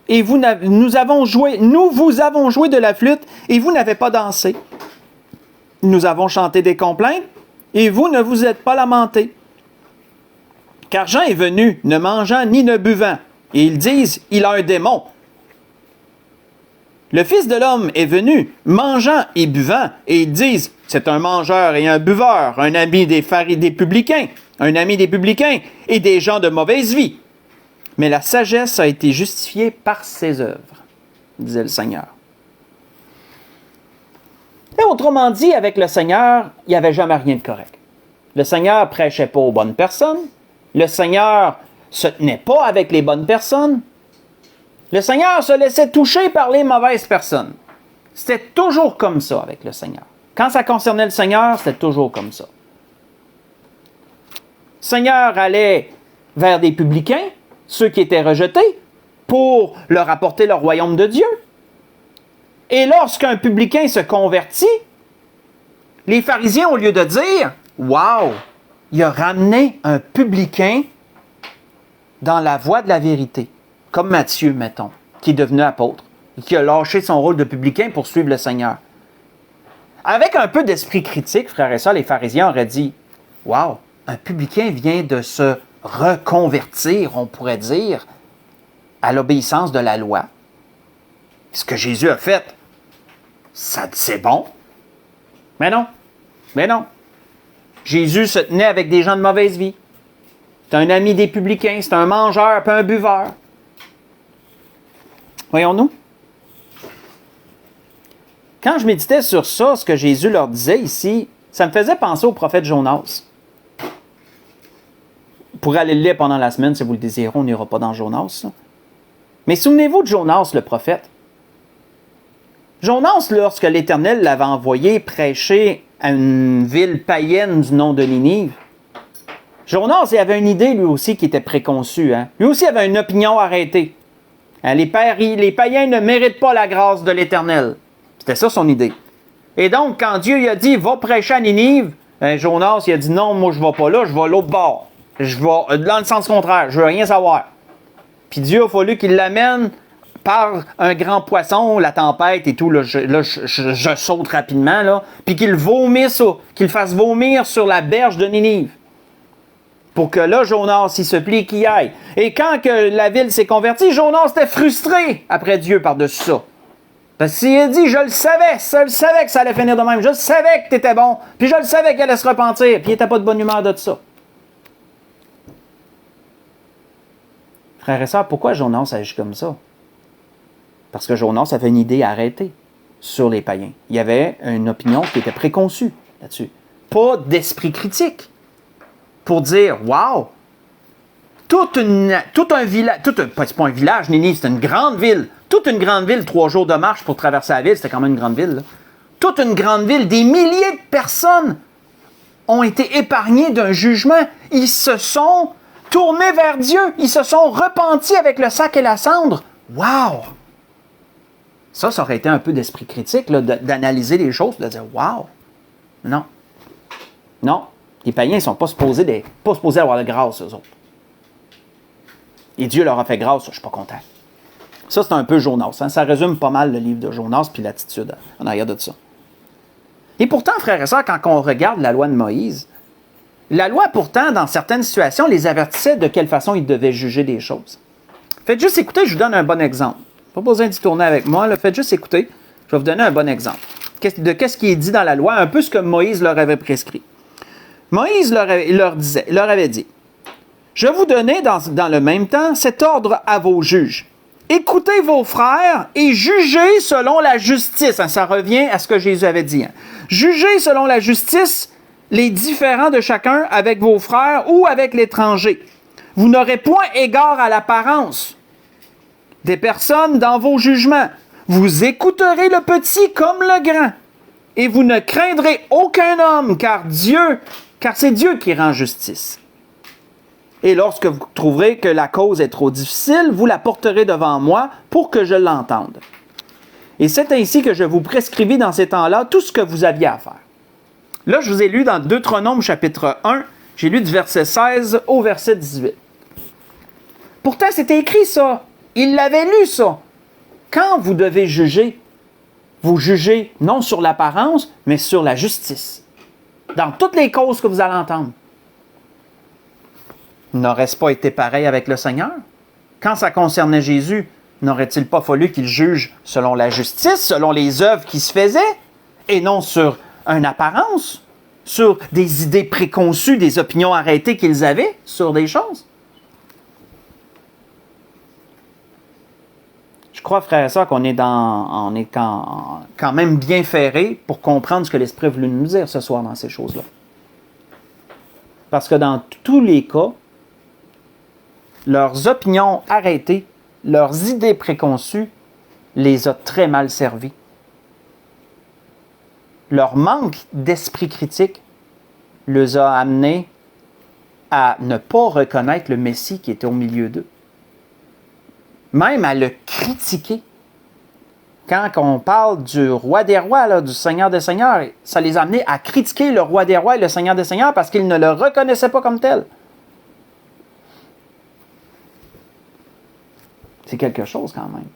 Speaker 1: Et nous vous avons joué de la flûte, et vous n'avez pas dansé. Nous avons chanté des complaintes, et vous ne vous êtes pas lamentés. Car Jean est venu, ne mangeant ni ne buvant, et ils disent, il a un démon. Le Fils de l'homme est venu, mangeant et buvant, et ils disent, c'est un mangeur et un buveur, un ami des publicains, un ami des publicains et des gens de mauvaise vie. Mais la sagesse a été justifiée par ses œuvres, disait le Seigneur. Et autrement dit, avec le Seigneur, il n'y avait jamais rien de correct. Le Seigneur prêchait pas aux bonnes personnes. Le Seigneur se tenait pas avec les bonnes personnes. Le Seigneur se laissait toucher par les mauvaises personnes. C'était toujours comme ça avec le Seigneur. Quand ça concernait le Seigneur, c'était toujours comme ça. Le Seigneur allait vers des publicains, ceux qui étaient rejetés, pour leur apporter le royaume de Dieu. Et lorsqu'un publicain se convertit, les pharisiens, au lieu de dire « Wow, il a ramené un publicain dans la voie de la vérité », comme Matthieu, mettons, qui est devenu apôtre, et qui a lâché son rôle de publicain pour suivre le Seigneur. Avec un peu d'esprit critique, frères et sœurs, les pharisiens auraient dit « Wow, un publicain vient de se reconvertir, on pourrait dire, à l'obéissance de la loi. Ce que Jésus a fait, c'est bon. Mais non, mais non. Jésus se tenait avec des gens de mauvaise vie. C'est un ami des publicains, c'est un mangeur, pas un buveur. Voyons-nous. Quand je méditais sur ça, ce que Jésus leur disait ici, ça me faisait penser au prophète Jonas. Vous pourrez aller le lire pendant la semaine si vous le désirez, on n'ira pas dans Jonas. Ça. Mais souvenez-vous de Jonas, le prophète. Jonas, lorsque l'Éternel l'avait envoyé prêcher à une ville païenne du nom de Ninive, Jonas, il avait une idée lui aussi qui était préconçue. Hein? Lui aussi avait une opinion arrêtée. Hein, les païens ne méritent pas la grâce de l'Éternel. C'était ça son idée. Et donc, quand Dieu lui a dit « Va prêcher à Ninive », Jonas il a dit « Non, moi je ne vais pas là, je vais à l'autre bord. Je vais dans le sens contraire, je ne veux rien savoir. » Puis Dieu a fallu qu'il l'amène par un grand poisson, la tempête et tout, là, je saute rapidement, là, puis qu'il vomisse, qu'il fasse vomir sur la berge de Ninive. Pour que là, Jonas, il se plie, qu'il y aille. Et quand que la ville s'est convertie, Jonas était frustré après Dieu par-dessus ça. Parce qu'il a dit, je le savais que ça allait finir de même, je le savais que tu étais bon, puis je le savais qu'il allait se repentir, puis il n'était pas de bonne humeur de ça. Frères et sœurs, pourquoi Jonas agit comme ça? Parce que Jonas avait une idée arrêtée sur les païens. Il y avait une opinion qui était préconçue là-dessus. Pas d'esprit critique. Pour dire, wow, tout un village, c'est pas un village, Ninive, c'est une grande ville. Toute une grande ville, 3 jours de marche pour traverser la ville, c'était quand même une grande ville. Là. Toute une grande ville, des milliers de personnes ont été épargnées d'un jugement. Ils se sont tournés vers Dieu. Ils se sont repentis avec le sac et la cendre. Wow! Ça aurait été un peu d'esprit critique, là, d'analyser les choses, de dire « Wow! » Non. Non. Les païens ne sont pas supposés avoir de grâce, eux autres. Et Dieu leur a fait grâce, je ne suis pas content. Ça, c'est un peu Jonas. Hein? Ça résume pas mal le livre de Jonas puis l'attitude en arrière de ça. Et pourtant, frères et sœurs, quand on regarde la loi de Moïse, la loi, pourtant, dans certaines situations, les avertissait de quelle façon ils devaient juger des choses. Faites juste écouter, je vous donne un bon exemple. Pas besoin d'y tourner avec moi, là. Faites juste écouter. Je vais vous donner un bon exemple. Qu'est-ce qui est dit dans la loi, un peu ce que Moïse leur avait prescrit. Moïse leur avait dit, « Je vous donnais dans le même temps cet ordre à vos juges. Écoutez vos frères et jugez selon la justice. » Ça revient à ce que Jésus avait dit. Jugez selon la justice les différends de chacun avec vos frères ou avec l'étranger. Vous n'aurez point égard à l'apparence des personnes dans vos jugements. Vous écouterez le petit comme le grand. Et vous ne craindrez aucun homme, car c'est Dieu qui rend justice. Et lorsque vous trouverez que la cause est trop difficile, vous la porterez devant moi pour que je l'entende. Et c'est ainsi que je vous prescrivis dans ces temps-là tout ce que vous aviez à faire. Là, je vous ai lu dans Deutéronome chapitre 1, j'ai lu du verset 16 au verset 18. Pourtant, c'était écrit ça. Il l'avait lu ça. Quand vous devez juger, vous jugez non sur l'apparence, mais sur la justice. Dans toutes les causes que vous allez entendre. N'aurait-ce pas été pareil avec le Seigneur? Quand ça concernait Jésus, n'aurait-il pas fallu qu'il juge selon la justice, selon les œuvres qui se faisaient, et non sur une apparence, sur des idées préconçues, des opinions arrêtées qu'ils avaient sur des choses? Je crois, frères et sœurs, qu'on est quand même bien ferré pour comprendre ce que l'Esprit a voulu nous dire ce soir dans ces choses-là. Parce que dans tous les cas, leurs opinions arrêtées, leurs idées préconçues, les a très mal servis. Leur manque d'esprit critique les a amenés à ne pas reconnaître le Messie qui était au milieu d'eux. Même à le critiquer. Quand on parle du roi des rois, là, du Seigneur des seigneurs, ça les a amenés à critiquer le roi des rois et le Seigneur des seigneurs parce qu'ils ne le reconnaissaient pas comme tel. C'est quelque chose quand même.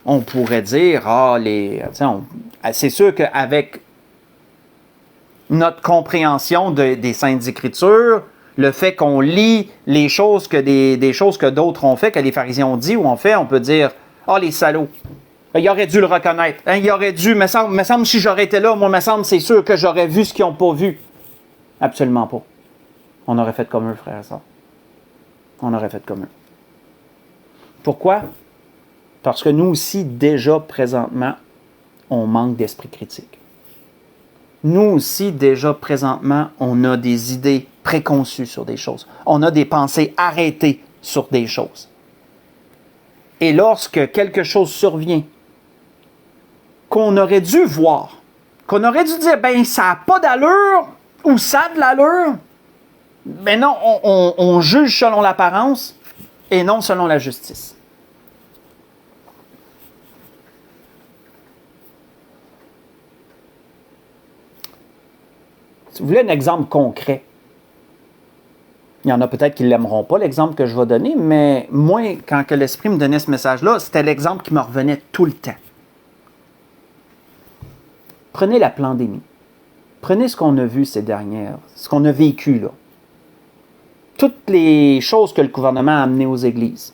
Speaker 1: On pourrait dire, c'est sûr qu'avec notre compréhension des Saintes Écritures, le fait qu'on lit les choses des choses que d'autres ont fait, que les pharisiens ont dit ou ont fait, on peut dire, les salauds. Il aurait dû le reconnaître. Il aurait dû, me semble, si j'aurais été là, moi, me semble, c'est sûr que j'aurais vu ce qu'ils n'ont pas vu. Absolument pas. On aurait fait comme eux, frère et sœurs. On aurait fait comme eux. Pourquoi? Parce que nous aussi, déjà, présentement, on manque d'esprit critique. Nous aussi, déjà, présentement, on a des idées préconçues sur des choses. On a des pensées arrêtées sur des choses. Et lorsque quelque chose survient, qu'on aurait dû voir, qu'on aurait dû dire, ça n'a pas d'allure, ou ça a de l'allure, non, on juge selon l'apparence et non selon la justice. Si vous voulez un exemple concret, il y en a peut-être qui ne l'aimeront pas, l'exemple que je vais donner, mais moi, quand que l'Esprit me donnait ce message-là, c'était l'exemple qui me revenait tout le temps. Prenez la pandémie. Prenez ce qu'on a vu ces dernières, ce qu'on a vécu, là. Toutes les choses que le gouvernement a amenées aux églises.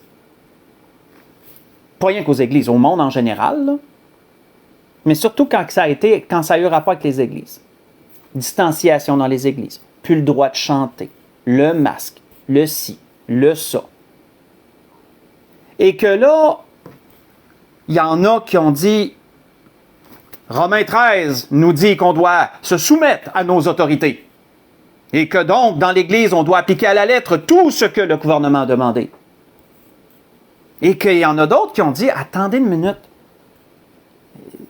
Speaker 1: Pas rien qu'aux églises, au monde en général, là. Mais surtout quand ça a eu rapport avec les églises. Distanciation dans les églises, plus le droit de chanter, le masque, le ci, le ça. Et que là, il y en a qui ont dit, Romains 13 nous dit qu'on doit se soumettre à nos autorités. Et que donc, dans l'Église, on doit appliquer à la lettre tout ce que le gouvernement a demandé. Et qu'il y en a d'autres qui ont dit, attendez une minute,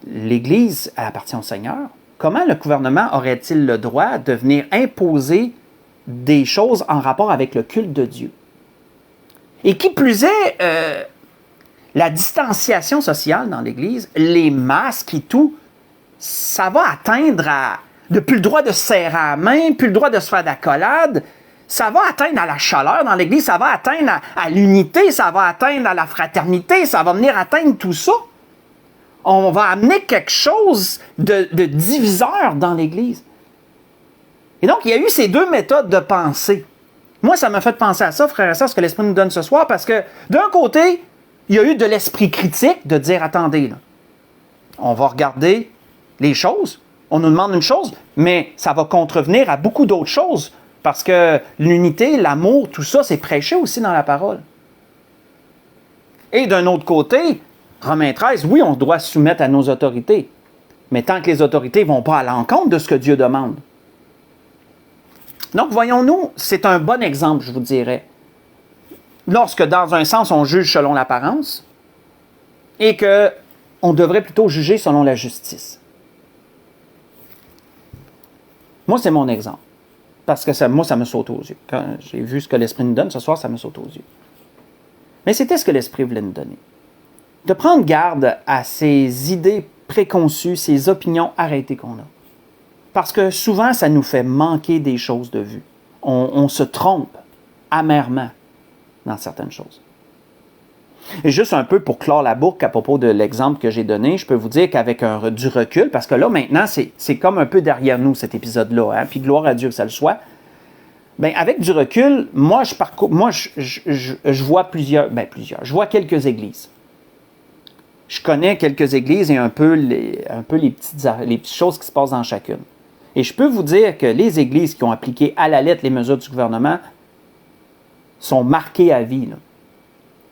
Speaker 1: l'Église, elle appartient au Seigneur. Comment le gouvernement aurait-il le droit de venir imposer des choses en rapport avec le culte de Dieu? Et qui plus est, la distanciation sociale dans l'Église, les masques et tout, ça va atteindre de plus le droit de se serrer à la main, plus le droit de se faire d'accolade. Ça va atteindre à la chaleur dans l'Église, ça va atteindre à l'unité, ça va atteindre à la fraternité, ça va venir atteindre tout ça. On va amener quelque chose de diviseur dans l'Église. Et donc, il y a eu ces deux méthodes de pensée. Moi, ça m'a fait penser à ça, frère et sœurs, ce que l'Esprit nous donne ce soir, parce que d'un côté, il y a eu de l'esprit critique de dire, attendez, là, on va regarder les choses, on nous demande une chose, mais ça va contrevenir à beaucoup d'autres choses, parce que l'unité, l'amour, tout ça, c'est prêché aussi dans la parole. Et d'un autre côté, Romains 13, oui, on doit se soumettre à nos autorités, mais tant que les autorités ne vont pas à l'encontre de ce que Dieu demande. Donc, voyons-nous, c'est un bon exemple, je vous dirais. Lorsque, dans un sens, on juge selon l'apparence et qu'on devrait plutôt juger selon la justice. Moi, c'est mon exemple. Parce que moi, ça me saute aux yeux. Quand j'ai vu ce que l'Esprit nous donne ce soir, ça me saute aux yeux. Mais c'était ce que l'Esprit voulait nous donner. De prendre garde à ces idées préconçues, ces opinions arrêtées qu'on a. Parce que souvent, ça nous fait manquer des choses de vue. On se trompe amèrement dans certaines choses. Et juste un peu pour clore la boucle à propos de l'exemple que j'ai donné, je peux vous dire qu'avec du recul, parce que là, maintenant, c'est comme un peu derrière nous, cet épisode-là, hein, puis gloire à Dieu que ça le soit. Bien, avec du recul, je vois je vois quelques églises. Je connais quelques églises et un peu les petites choses qui se passent dans chacune. Et je peux vous dire que les églises qui ont appliqué à la lettre les mesures du gouvernement sont marquées à vie, là.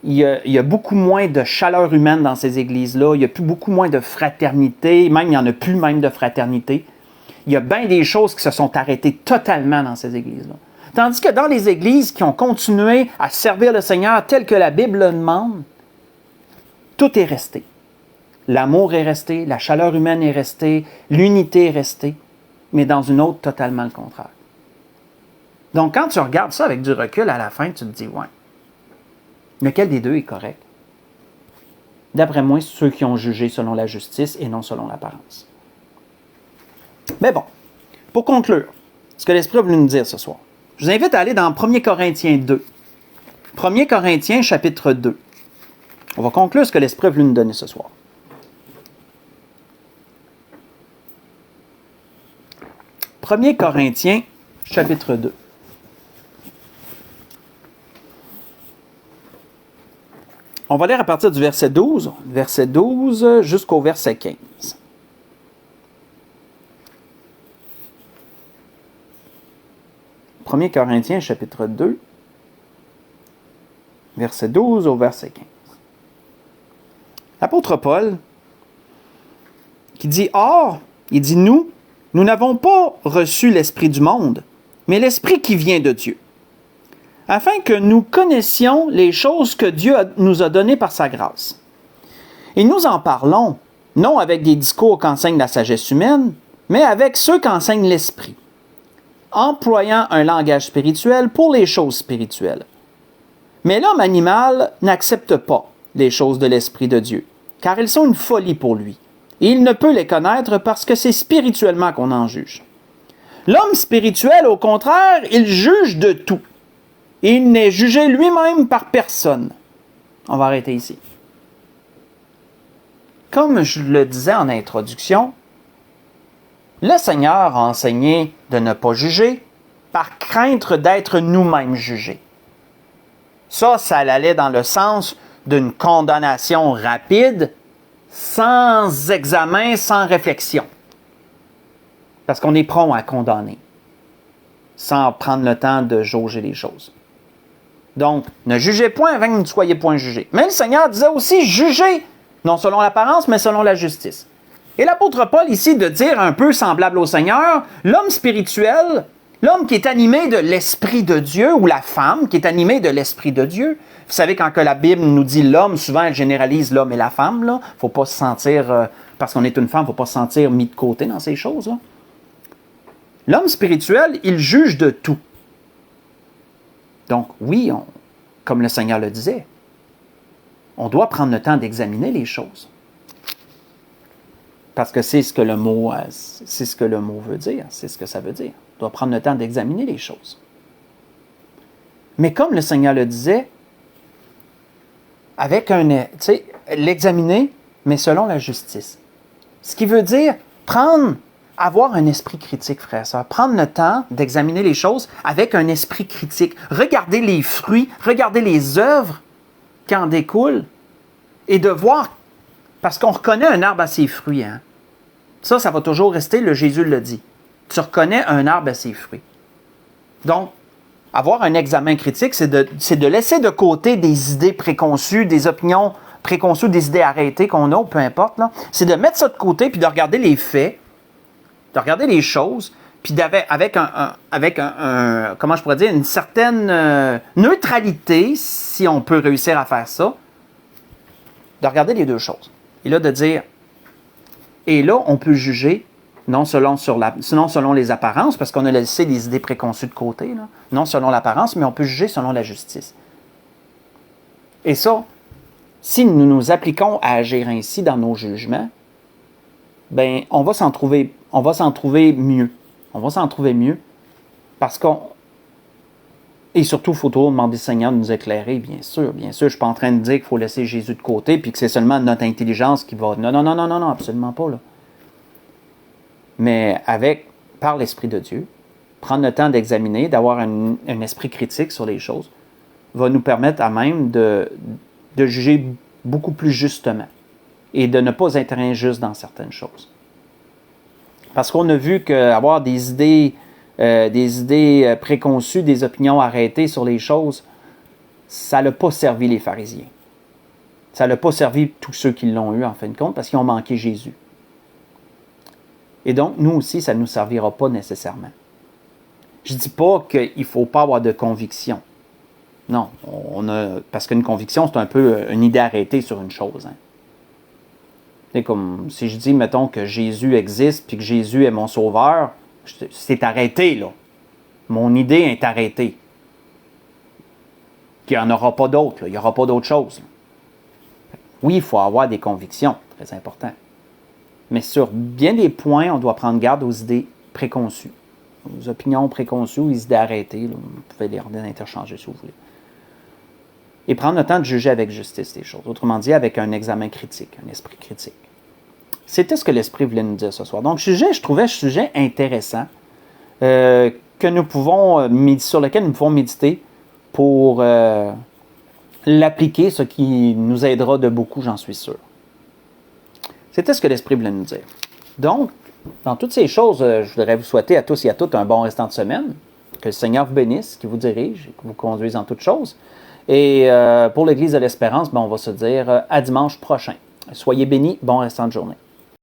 Speaker 1: Il y a beaucoup moins de chaleur humaine dans ces églises-là. Il y a beaucoup moins de fraternité. Même, il n'y en a plus même de fraternité. Il y a bien des choses qui se sont arrêtées totalement dans ces églises-là. Tandis que dans les églises qui ont continué à servir le Seigneur tel que la Bible le demande, tout est resté. L'amour est resté, la chaleur humaine est restée, l'unité est restée, mais dans une autre, totalement le contraire. Donc, quand tu regardes ça avec du recul, à la fin, tu te dis, ouais, lequel des deux est correct? D'après moi, ceux qui ont jugé selon la justice et non selon l'apparence. Mais bon, pour conclure, ce que l'Esprit a voulu nous dire ce soir, je vous invite à aller dans 1 Corinthiens 2. 1 Corinthiens, chapitre 2. On va conclure ce que l'Esprit a voulu nous donner ce soir. 1 Corinthiens, chapitre 2. On va lire à partir du verset 12 jusqu'au verset 15. 1 Corinthiens, chapitre 2, verset 12 au verset 15. L'apôtre Paul, qui dit « Or, il dit nous n'avons pas reçu l'esprit du monde, mais l'esprit qui vient de Dieu, afin que nous connaissions les choses que Dieu nous a données par sa grâce. Et nous en parlons, non avec des discours qu'enseigne la sagesse humaine, mais avec ceux qu'enseigne l'esprit, employant un langage spirituel pour les choses spirituelles. Mais l'homme animal n'accepte pas les choses de l'Esprit de Dieu, car elles sont une folie pour lui, et il ne peut les connaître parce que c'est spirituellement qu'on en juge. L'homme spirituel, au contraire, il juge de tout. Et il n'est jugé lui-même par personne. On va arrêter ici. Comme je le disais en introduction, le Seigneur a enseigné de ne pas juger par crainte d'être nous-mêmes jugés. Ça allait dans le sens d'une condamnation rapide, sans examen, sans réflexion. Parce qu'on est prompt à condamner, sans prendre le temps de jauger les choses. Donc, ne jugez point afin que vous ne soyez point jugés. Mais le Seigneur disait aussi, jugez, non selon l'apparence, mais selon la justice. Et l'apôtre Paul, ici, de dire un peu semblable au Seigneur, l'homme spirituel, l'homme qui est animé de l'Esprit de Dieu, ou la femme qui est animée de l'Esprit de Dieu. Vous savez, quand que la Bible nous dit l'homme, souvent elle généralise l'homme et la femme. Il ne faut pas se sentir, parce qu'on est une femme, il ne faut pas se sentir mis de côté dans ces choses-là. L'homme spirituel, il juge de tout. Donc, oui, comme le Seigneur le disait, on doit prendre le temps d'examiner les choses. Parce que c'est ce que le mot veut dire, c'est ce que ça veut dire. On doit prendre le temps d'examiner les choses. Mais comme le Seigneur le disait, avec l'examiner, mais selon la justice. Ce qui veut dire avoir un esprit critique, frère et sœur. Prendre le temps d'examiner les choses avec un esprit critique. Regarder les fruits, regarder les œuvres qui en découlent et de voir, parce qu'on reconnaît un arbre à ses fruits. Hein? Ça va toujours rester, le Jésus le dit. Tu reconnais un arbre à ses fruits. Donc, avoir un examen critique, c'est de laisser de côté des idées préconçues, des opinions préconçues, des idées arrêtées qu'on a, ou peu importe. C'est de mettre ça de côté, puis de regarder les faits, de regarder les choses, puis avec comment je pourrais dire, une certaine neutralité, si on peut réussir à faire ça, de regarder les deux choses. Et là, de dire, et là, on peut juger, non selon les apparences, parce qu'on a laissé les idées préconçues de côté, là, non selon l'apparence, mais on peut juger selon la justice. Et ça, si nous nous appliquons à agir ainsi dans nos jugements, ben, on va s'en trouver mieux. On va s'en trouver mieux parce et surtout, il faut toujours demander au Seigneur de nous éclairer, bien sûr. Bien sûr, je ne suis pas en train de dire qu'il faut laisser Jésus de côté puis que c'est seulement notre intelligence qui va... Non, absolument pas, là. Mais par l'Esprit de Dieu, prendre le temps d'examiner, d'avoir un esprit critique sur les choses, va nous permettre à même de juger beaucoup plus justement et de ne pas être injuste dans certaines choses. Parce qu'on a vu qu'avoir des idées préconçues, des opinions arrêtées sur les choses, ça n'a pas servi les pharisiens. Ça n'a pas servi tous ceux qui l'ont eu en fin de compte parce qu'ils ont manqué Jésus. Et donc, nous aussi, ça ne nous servira pas nécessairement. Je ne dis pas qu'il ne faut pas avoir de conviction. Non, parce qu'une conviction, c'est un peu une idée arrêtée sur une chose. Hein. C'est comme si je dis, mettons, que Jésus existe puis que Jésus est mon sauveur, c'est arrêté, là. Mon idée est arrêtée. Qu'il n'y en aura pas d'autres, là. Il n'y aura pas d'autre chose. Là. Oui, il faut avoir des convictions, très important. Mais sur bien des points, on doit prendre garde aux idées préconçues. Aux opinions préconçues, aux idées arrêtées. Là. Vous pouvez les interchanger si vous voulez. Et prendre le temps de juger avec justice les choses. Autrement dit, avec un examen critique, un esprit critique. C'était ce que l'Esprit voulait nous dire ce soir. Donc, je trouvais ce sujet intéressant sur lequel nous pouvons méditer pour l'appliquer, ce qui nous aidera de beaucoup, j'en suis sûr. C'était ce que l'Esprit voulait nous dire. Donc, dans toutes ces choses, je voudrais vous souhaiter à tous et à toutes un bon restant de semaine. Que le Seigneur vous bénisse, qu'il vous dirige et qu'il vous conduise en toutes choses. Et pour l'Église de l'Espérance, on va se dire à dimanche prochain. Soyez bénis, bon restant de journée.